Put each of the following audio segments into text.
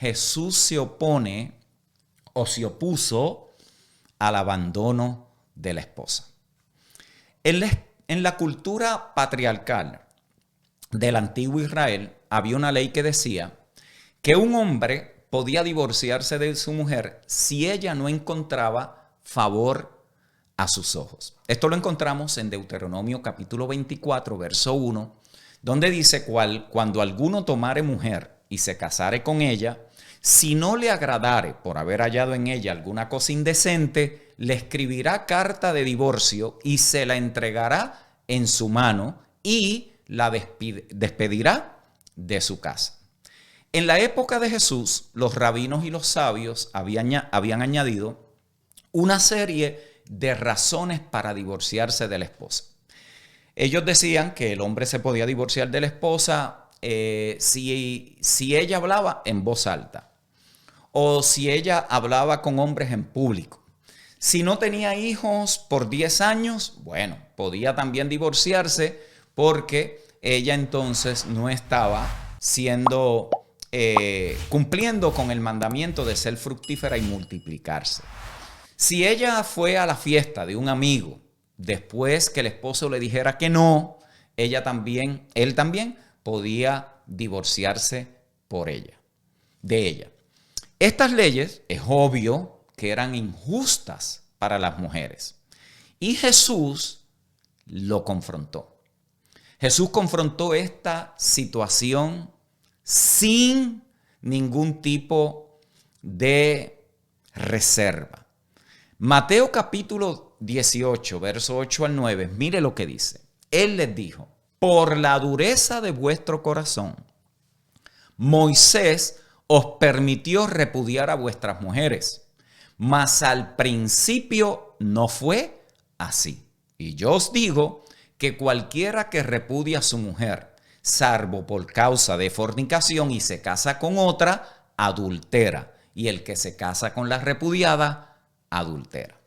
Jesús se opone o se opuso al abandono de la esposa. En la cultura patriarcal del antiguo Israel había una ley que decía que un hombre podía divorciarse de su mujer si ella no encontraba favor a sus ojos. Esto lo encontramos en Deuteronomio capítulo 24, verso 1, donde dice: cuando alguno tomare mujer y se casare con ella, si no le agradare por haber hallado en ella alguna cosa indecente, le escribirá carta de divorcio y se la entregará en su mano y la despedirá de su casa. En la época de Jesús, los rabinos y los sabios habían añadido una serie de razones para divorciarse de la esposa. Ellos decían que el hombre se podía divorciar de la esposa si ella hablaba en voz alta o si ella hablaba con hombres en público. Si no tenía hijos por 10 años, bueno, podía también divorciarse porque ella entonces no estaba cumpliendo con el mandamiento de ser fructífera y multiplicarse. Si ella fue a la fiesta de un amigo después que el esposo le dijera que no, él también podía divorciarse de ella. Estas leyes, es obvio que eran injustas para las mujeres. Y Jesús lo confrontó. Jesús confrontó esta situación sin ningún tipo de reserva. Mateo capítulo 18, verso 8 al 9, mire lo que dice. Él les dijo: por la dureza de vuestro corazón, Moisés os permitió repudiar a vuestras mujeres, mas al principio no fue así. Y yo os digo que cualquiera que repudia a su mujer, salvo por causa de fornicación, y se casa con otra, adultera. Y el que se casa con la repudiada, adultera.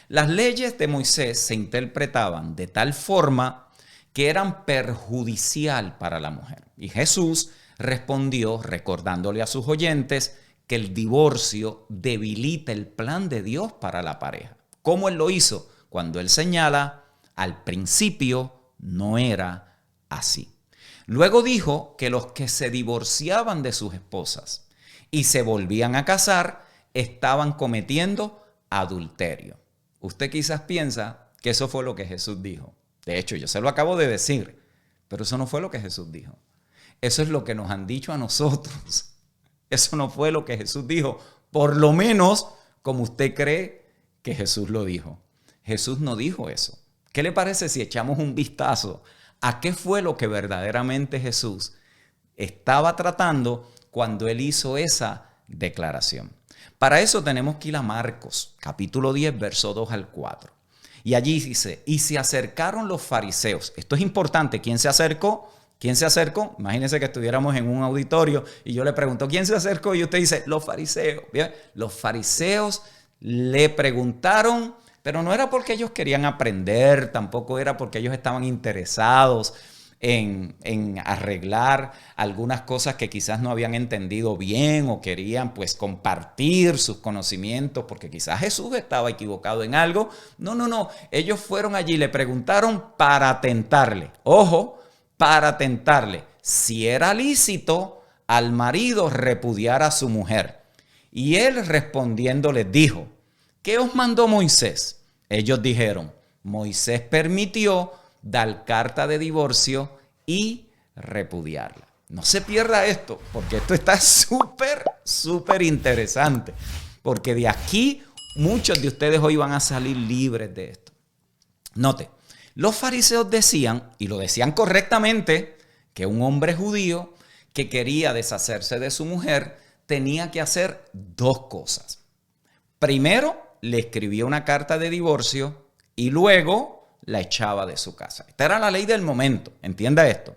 Las leyes de Moisés se interpretaban de tal forma que eran perjudicial para la mujer. Y Jesús respondió recordándole a sus oyentes que el divorcio debilita el plan de Dios para la pareja. ¿Cómo él lo hizo? Cuando él señala, al principio no era así. Luego dijo que los que se divorciaban de sus esposas y se volvían a casar estaban cometiendo adulterio. Usted quizás piensa que eso fue lo que Jesús dijo. De hecho, yo se lo acabo de decir, pero eso no fue lo que Jesús dijo. Eso es lo que nos han dicho a nosotros. Eso no fue lo que Jesús dijo, por lo menos como usted cree que Jesús lo dijo. Jesús no dijo eso. ¿Qué le parece si echamos un vistazo a qué fue lo que verdaderamente Jesús estaba tratando cuando él hizo esa declaración? Para eso tenemos que ir a Marcos, capítulo 10, verso 2 al 4. Y allí dice: y se acercaron los fariseos. Esto es importante. ¿Quién se acercó? ¿Quién se acercó? Imagínense que estuviéramos en un auditorio y yo le pregunto: ¿quién se acercó? Y usted dice: los fariseos. ¿Bien? Los fariseos le preguntaron, pero no era porque ellos querían aprender, tampoco era porque ellos estaban interesados en arreglar algunas cosas que quizás no habían entendido bien o querían pues compartir sus conocimientos porque quizás Jesús estaba equivocado en algo. No. Ellos fueron allí, le preguntaron para tentarle. Ojo, para tentarle si era lícito al marido repudiar a su mujer. Y él respondiendo les dijo: ¿qué os mandó Moisés? Ellos dijeron: Moisés permitió dar carta de divorcio y repudiarla. No se pierda esto, porque esto está súper interesante. Porque de aquí muchos de ustedes hoy van a salir libres de esto. Note, los fariseos decían, y lo decían correctamente, que un hombre judío que quería deshacerse de su mujer tenía que hacer dos cosas. Primero, le escribía una carta de divorcio y luego la echaba de su casa. Esta era la ley del momento, entienda esto.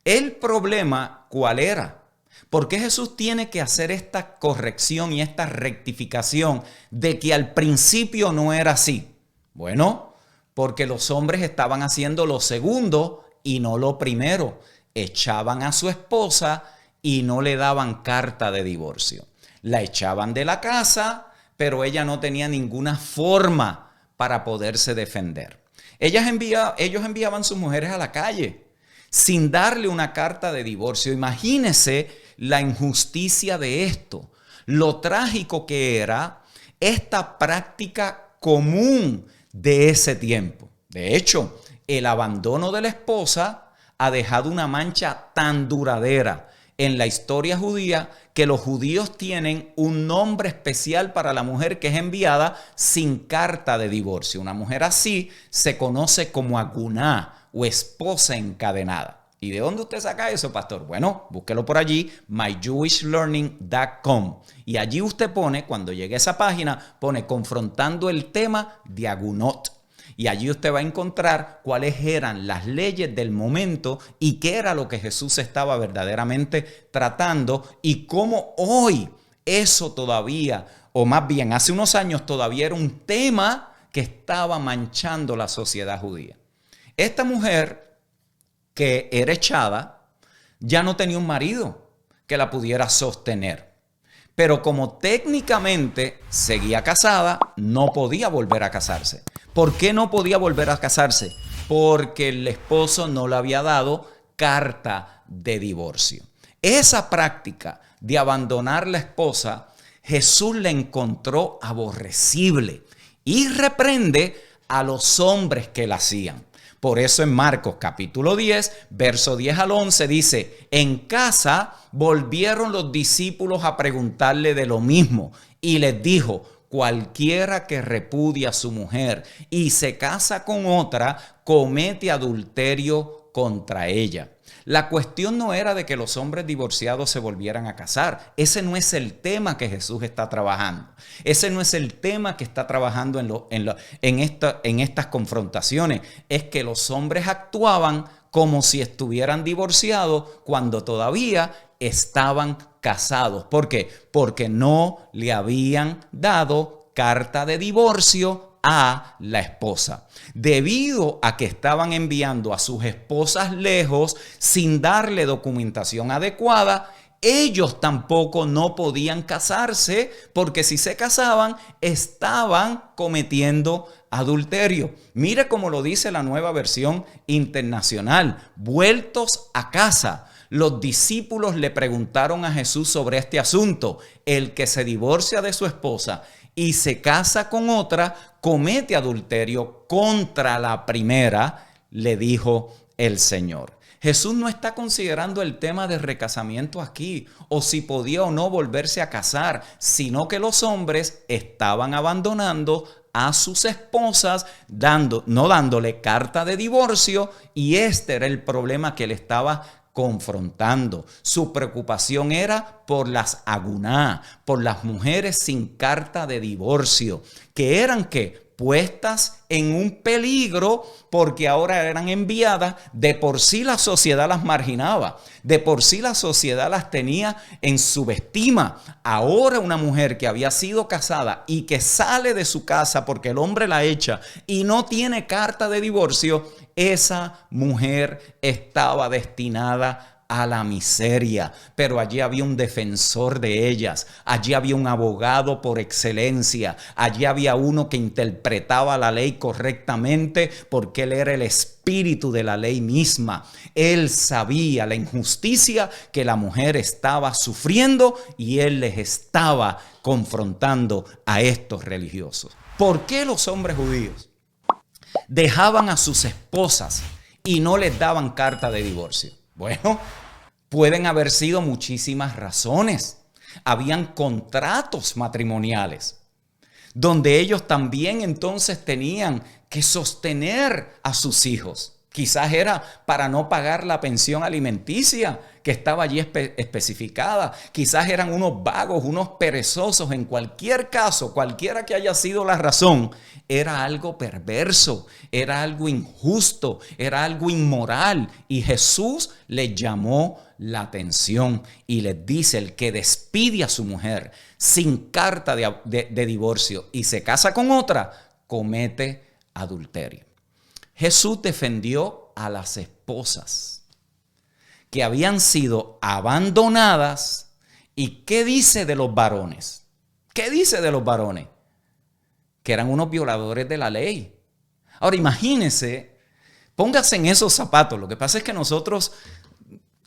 El problema, ¿cuál era? ¿Por qué Jesús tiene que hacer esta corrección y esta rectificación de que al principio no era así? Bueno, porque los hombres estaban haciendo lo segundo y no lo primero. Echaban a su esposa y no le daban carta de divorcio. La echaban de la casa, pero ella no tenía ninguna forma para poderse defender. Ellos enviaban a sus mujeres a la calle sin darle una carta de divorcio. Imagínese la injusticia de esto, lo trágico que era esta práctica común de ese tiempo. De hecho, el abandono de la esposa ha dejado una mancha tan duradera en la historia judía que los judíos tienen un nombre especial para la mujer que es enviada sin carta de divorcio. Una mujer así se conoce como aguná o esposa encadenada. ¿Y de dónde usted saca eso, pastor? Bueno, búsquelo por allí, mygewishlearning.com. Y allí usted pone, cuando llegue a esa página, pone confrontando el tema de agunot. Y allí usted va a encontrar cuáles eran las leyes del momento y qué era lo que Jesús estaba verdaderamente tratando y cómo hoy eso todavía, o más bien hace unos años todavía era un tema que estaba manchando la sociedad judía. Esta mujer que era echada ya no tenía un marido que la pudiera sostener. Pero como técnicamente seguía casada, no podía volver a casarse. ¿Por qué no podía volver a casarse? Porque el esposo no le había dado carta de divorcio. Esa práctica de abandonar la esposa, Jesús la encontró aborrecible y reprende a los hombres que la hacían. Por eso en Marcos capítulo 10, verso 10 al 11 dice, en casa volvieron los discípulos a preguntarle de lo mismo y les dijo, cualquiera que repudia a su mujer y se casa con otra, comete adulterio contra ella. La cuestión no era de que los hombres divorciados se volvieran a casar. Ese no es el tema que Jesús está trabajando. Ese no es el tema que está trabajando en estas confrontaciones. Es que los hombres actuaban como si estuvieran divorciados cuando todavía estaban casados. ¿Por qué? Porque no le habían dado carta de divorcio a la esposa. Debido a que estaban enviando a sus esposas lejos sin darle documentación adecuada, ellos tampoco no podían casarse porque si se casaban estaban cometiendo adulterio. Mire cómo lo dice la Nueva Versión Internacional. Vueltos a casa, los discípulos le preguntaron a Jesús sobre este asunto. El que se divorcia de su esposa y se casa con otra, comete adulterio contra la primera, le dijo el Señor. Jesús no está considerando el tema de recasamiento aquí, o si podía o no volverse a casar, sino que los hombres estaban abandonando a sus esposas, no dándole carta de divorcio, y este era el problema que él estaba confrontando. Su preocupación era por las aguná, por las mujeres sin carta de divorcio, que eran puestas en un peligro porque ahora eran enviadas. De por sí la sociedad las marginaba, de por sí la sociedad las tenía en subestima. Ahora una mujer que había sido casada y que sale de su casa porque el hombre la echa y no tiene carta de divorcio, esa mujer estaba destinada a la miseria, pero allí había un defensor de ellas, allí había un abogado por excelencia, allí había uno que interpretaba la ley correctamente porque él era el espíritu de la ley misma. Él sabía la injusticia que la mujer estaba sufriendo y él les estaba confrontando a estos religiosos. ¿Por qué los hombres judíos dejaban a sus esposas y no les daban carta de divorcio? Bueno, pueden haber sido muchísimas razones. Habían contratos matrimoniales donde ellos también entonces tenían que sostener a sus hijos. Quizás era para no pagar la pensión alimenticia que estaba allí especificada. Quizás eran unos vagos, unos perezosos. En cualquier caso, cualquiera que haya sido la razón, era algo perverso, era algo injusto, era algo inmoral. Y Jesús les llamó la atención y les dice: el que despide a su mujer sin carta de divorcio y se casa con otra, comete adulterio. Jesús defendió a las esposas que habían sido abandonadas. ¿Y qué dice de los varones? ¿Qué dice de los varones? Que eran unos violadores de la ley. Ahora imagínense, póngase en esos zapatos. Lo que pasa es que nosotros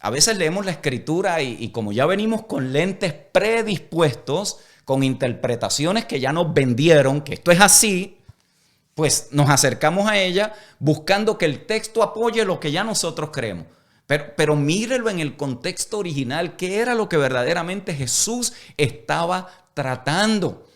a veces leemos la escritura y como ya venimos con lentes predispuestos, con interpretaciones que ya nos vendieron, que esto es así, pues nos acercamos a ella buscando que el texto apoye lo que ya nosotros creemos. Pero mírelo en el contexto original, ¿qué era lo que verdaderamente Jesús estaba tratando?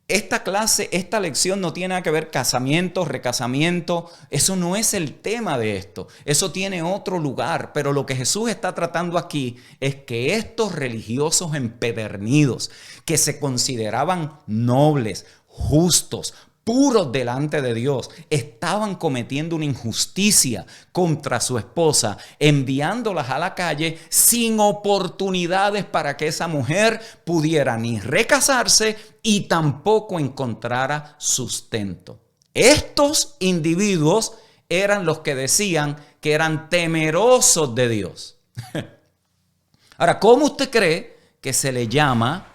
Esta lección no tiene nada que ver casamiento, recasamiento, eso no es el tema de esto, eso tiene otro lugar, pero lo que Jesús está tratando aquí es que estos religiosos empedernidos, que se consideraban nobles, justos, puros delante de Dios, estaban cometiendo una injusticia contra su esposa, enviándolas a la calle sin oportunidades para que esa mujer pudiera ni recasarse y tampoco encontrara sustento. Estos individuos eran los que decían que eran temerosos de Dios. Ahora, ¿cómo usted cree que se le llama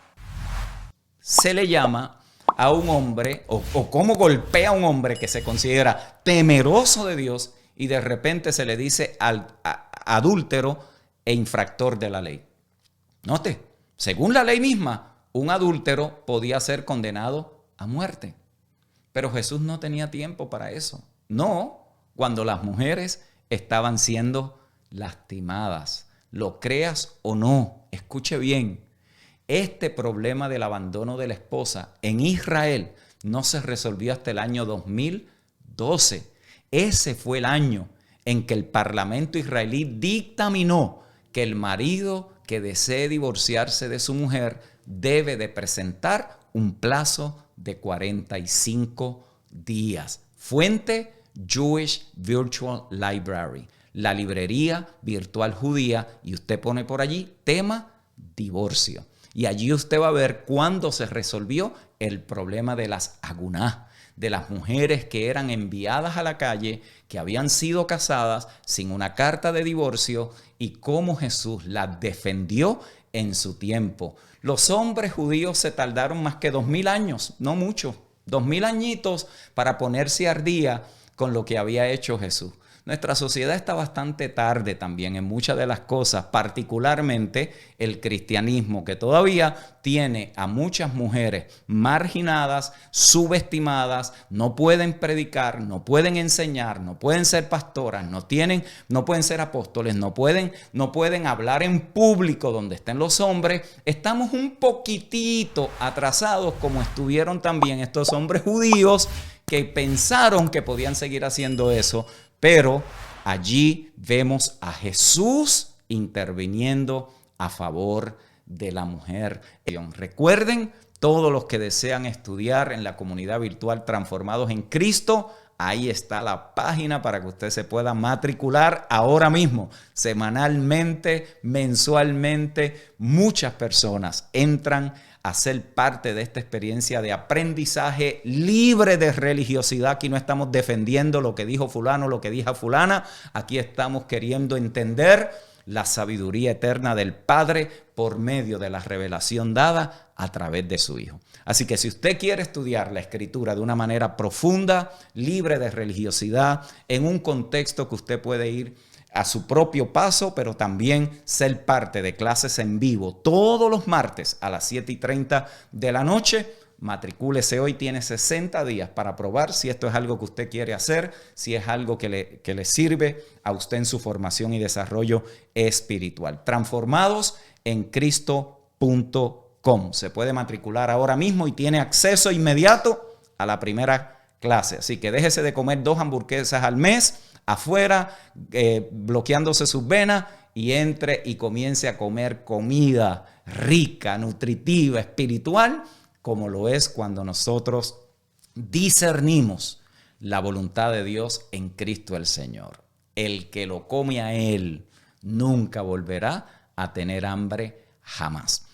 a un hombre, o cómo golpea a un hombre que se considera temeroso de Dios y de repente se le dice adúltero e infractor de la ley? Note, según la ley misma, un adúltero podía ser condenado a muerte. Pero Jesús no tenía tiempo para eso. No, cuando las mujeres estaban siendo lastimadas. Lo creas o no, escuche bien. Este problema del abandono de la esposa en Israel no se resolvió hasta el año 2012. Ese fue el año en que el parlamento israelí dictaminó que el marido que desee divorciarse de su mujer debe de presentar un plazo de 45 días. Fuente: Jewish Virtual Library, la librería virtual judía, y usted pone por allí tema divorcio. Y allí usted va a ver cuándo se resolvió el problema de las aguná, de las mujeres que eran enviadas a la calle, que habían sido casadas sin una carta de divorcio, y cómo Jesús las defendió en su tiempo. Los hombres judíos se tardaron más que 2000 años, no mucho, 2000 añitos para ponerse al día con lo que había hecho Jesús. Nuestra sociedad está bastante tarde también en muchas de las cosas, particularmente el cristianismo, que todavía tiene a muchas mujeres marginadas, subestimadas, no pueden predicar, no pueden enseñar, no pueden ser pastoras, no pueden ser apóstoles, no pueden hablar en público donde estén los hombres. Estamos un poquitito atrasados, como estuvieron también estos hombres judíos que pensaron que podían seguir haciendo eso. Pero allí vemos a Jesús interviniendo a favor de la mujer. Recuerden, todos los que desean estudiar en la comunidad virtual Transformados en Cristo, ahí está la página para que usted se pueda matricular ahora mismo. Semanalmente, mensualmente, muchas personas entran a ser parte de esta experiencia de aprendizaje libre de religiosidad. Aquí no estamos defendiendo lo que dijo fulano, lo que dijo fulana. Aquí estamos queriendo entender la sabiduría eterna del Padre por medio de la revelación dada a través de su Hijo. Así que si usted quiere estudiar la Escritura de una manera profunda, libre de religiosidad, en un contexto que usted puede ir a su propio paso, pero también ser parte de clases en vivo todos los martes a las 7:30 de la noche, matricúlese hoy. Tiene 60 días para probar si esto es algo que usted quiere hacer, si es algo que le sirve a usted en su formación y desarrollo espiritual. Transformados en Cristo.com. Se puede matricular ahora mismo y tiene acceso inmediato a la primera clase. Así que déjese de comer 2 hamburguesas al mes afuera, bloqueándose sus venas, y entre y comience a comer comida rica, nutritiva, espiritual, como lo es cuando nosotros discernimos la voluntad de Dios en Cristo el Señor. El que lo come a Él nunca volverá a tener hambre jamás.